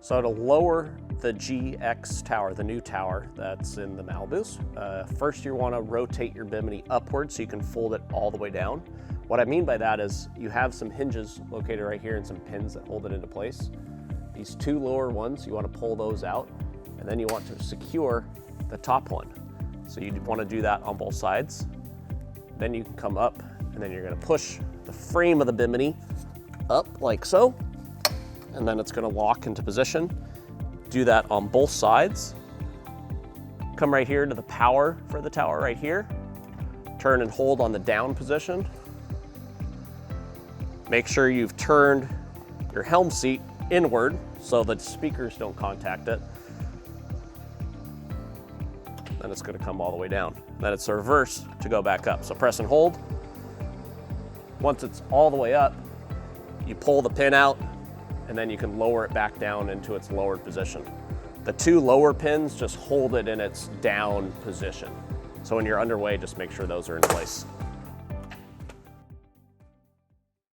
So to lower the GX tower, the new tower that's in the Malibus, first you want to rotate your bimini upward so you can fold it all the way down. What I mean by that is you have some hinges located right here and some pins that hold it into place. These two lower ones, you want to pull those out, and then you want to secure the top one. So you want to do that on both sides. Then you can come up, and then you're going to push the frame of the bimini up like so, and then it's going to lock into position. Do that on both sides. Come right here to the power for the tower right here. Turn and hold on the down position. Make sure you've turned your helm seat inward so the speakers don't contact it. Then it's going to come all the way down. Then it's the reverse to go back up. So press and hold. Once it's all the way up, you pull the pin out, and then you can lower it back down into its lowered position. The two lower pins just hold it in its down position. So when you're underway, just make sure those are in place.